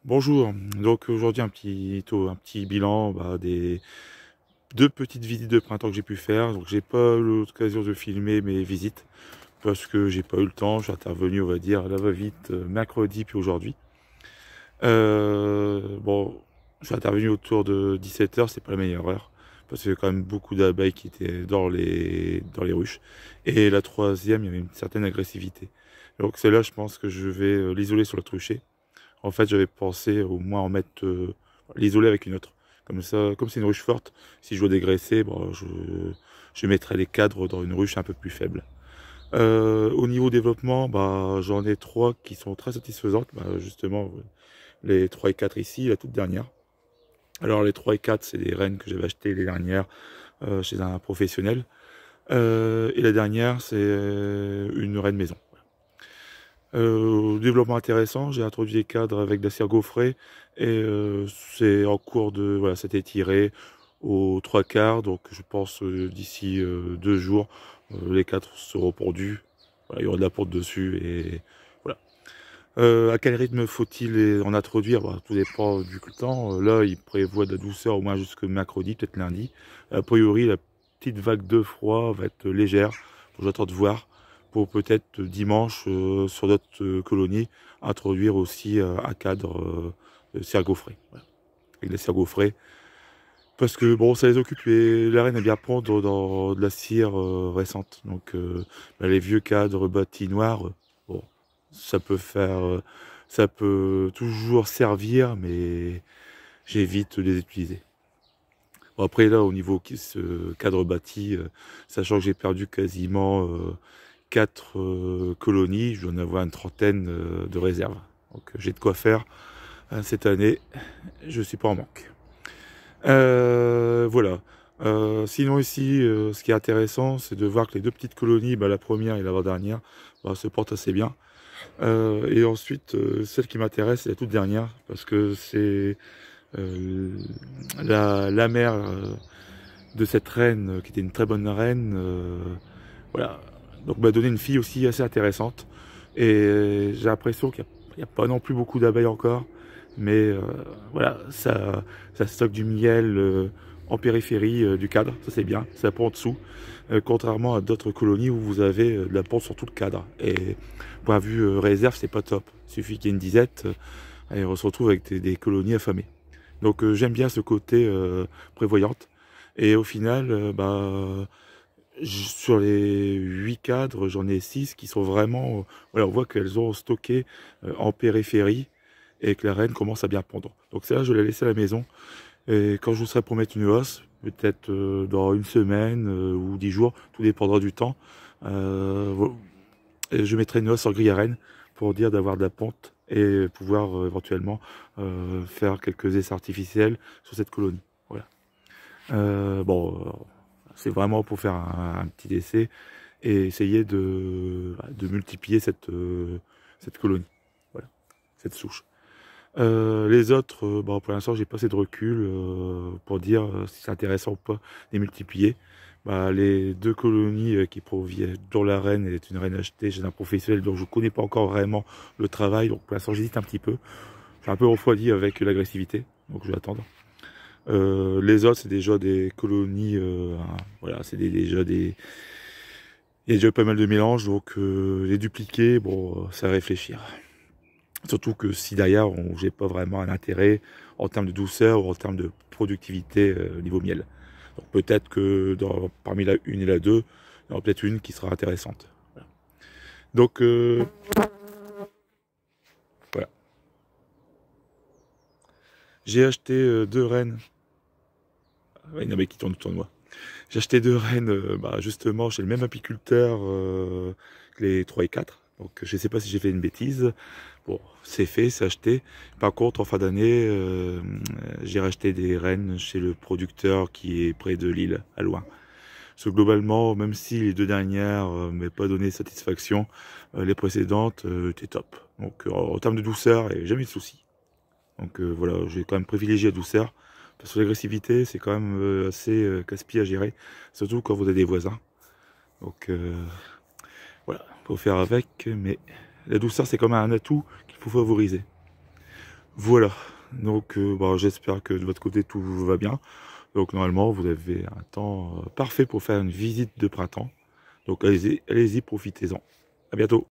Bonjour, donc aujourd'hui un petit bilan des deux petites visites de printemps que j'ai pu faire. Donc j'ai pas eu l'occasion de filmer mes visites parce que j'ai pas eu le temps. Je suis intervenu, on va dire, à la va-vite mercredi puis aujourd'hui. Bon, je suis intervenu autour de 17 h, c'est pas la meilleure heure parce qu'il y avait quand même beaucoup d'abeilles qui étaient dans les ruches. Et la troisième, il y avait une certaine agressivité. Donc celle-là, je pense que je vais l'isoler sur le trucher. En fait, j'avais pensé au moins en mettre, l'isoler avec une autre. Comme ça, comme c'est une ruche forte, si je dois dégraisser, bon, je mettrai les cadres dans une ruche un peu plus faible. Au niveau développement, j'en ai trois qui sont très satisfaisantes. Justement, les 3 et 4 ici, la toute dernière. Alors les 3 et 4, c'est des rennes que j'avais achetées les dernières chez un professionnel. Et la dernière, c'est une reine maison. Développement intéressant, j'ai introduit les cadres avec de la cire gaufrée et c'est en cours de, voilà, c'était tiré aux 3/4, donc je pense d'ici 2 jours, les cadres seront pondus, voilà, il y aura de la ponte dessus et voilà. À quel rythme faut-il en introduire? Tout dépend du temps. Là, il prévoit de la douceur au moins jusque mercredi, peut-être lundi. A priori, la petite vague de froid va être légère, j'attends de voir pour peut-être dimanche sur d'autres colonies introduire aussi un cadre de cire gaufrée, voilà, avec de la cire gaufrée parce que bon ça les occupe, la reine aime bien pondre dans de la cire récente, donc les vieux cadres bâtis noirs, bon ça peut faire ça peut toujours servir, mais j'évite de les utiliser. Bon, après là au niveau ce cadre bâti, sachant que j'ai perdu quasiment 4 colonies, je dois en avoir une trentaine de réserves. Donc j'ai de quoi faire cette année, je suis pas en manque. Voilà. Sinon ici, ce qui est intéressant, c'est de voir que les deux petites colonies, la première et l'avant-dernière, se portent assez bien. Et ensuite, celle qui m'intéresse, c'est la toute dernière, parce que c'est euh, la mère de cette reine, qui était une très bonne reine, voilà. Donc m'a donné une fille aussi assez intéressante. Et j'ai l'impression qu'il n'y a pas non plus beaucoup d'abeilles encore. Mais voilà, ça stocke du miel en périphérie du cadre. Ça c'est bien, ça pond en dessous. Contrairement à d'autres colonies où vous avez de la ponte sur tout le cadre. Et point de vue réserve, c'est pas top. Il suffit qu'il y ait une disette, et on se retrouve avec des colonies affamées. Donc j'aime bien ce côté prévoyante. Et au final, sur les 8 cadres, j'en ai 6 qui sont vraiment, voilà, on voit qu'elles ont stocké en périphérie et que la reine commence à bien pondre. Donc celle-là, je l'ai laissée à la maison. Et quand je vous serai pour mettre une hausse, peut-être dans une semaine ou 10 jours, tout dépendra du temps, et je mettrai une hausse en grille à reine pour dire d'avoir de la ponte et pouvoir éventuellement faire quelques essais artificiels sur cette colonie. Voilà. C'est vraiment pour faire un petit essai et essayer de multiplier cette colonie, voilà, cette souche. Les autres, pour l'instant, j'ai pas assez de recul pour dire si c'est intéressant ou pas de les multiplier. Les deux colonies qui proviennent, dont la reine est une reine achetée chez un professionnel dont je connais pas encore vraiment le travail, donc pour l'instant j'hésite un petit peu. J'ai un peu refroidi avec l'agressivité, donc je vais attendre. Les autres, c'est déjà des colonies, voilà, c'est déjà des... Il y a déjà pas mal de mélanges, donc les dupliquer, bon, c'est à réfléchir. Surtout que si derrière, j'ai pas vraiment un intérêt en termes de douceur ou en termes de productivité au niveau miel. Donc peut-être que parmi la une et la 2, il y aura peut-être une qui sera intéressante. Voilà. Donc voilà. J'ai acheté 2 rennes. Il y en a qui tournent autour de moi. J'ai acheté 2 rennes justement chez le même apiculteur que les 3 et 4. Donc je ne sais pas si j'ai fait une bêtise. Bon, c'est fait, c'est acheté. Par contre, en fin d'année, j'ai racheté des rennes chez le producteur qui est près de Lille, à loin. Parce que globalement, même si les 2 dernières ne m'avaient pas donné satisfaction, les précédentes étaient top. Donc en termes de douceur, il n'y a jamais eu de souci. Donc voilà, j'ai quand même privilégié la douceur. Parce que l'agressivité, c'est quand même assez casse-pied à gérer. Surtout quand vous avez des voisins. Donc voilà, faut faire avec. Mais la douceur, c'est quand même un atout qu'il faut favoriser. Voilà, donc bah, j'espère que de votre côté tout va bien. Donc normalement vous avez un temps parfait pour faire une visite de printemps. Donc allez-y, allez-y, profitez-en. À bientôt.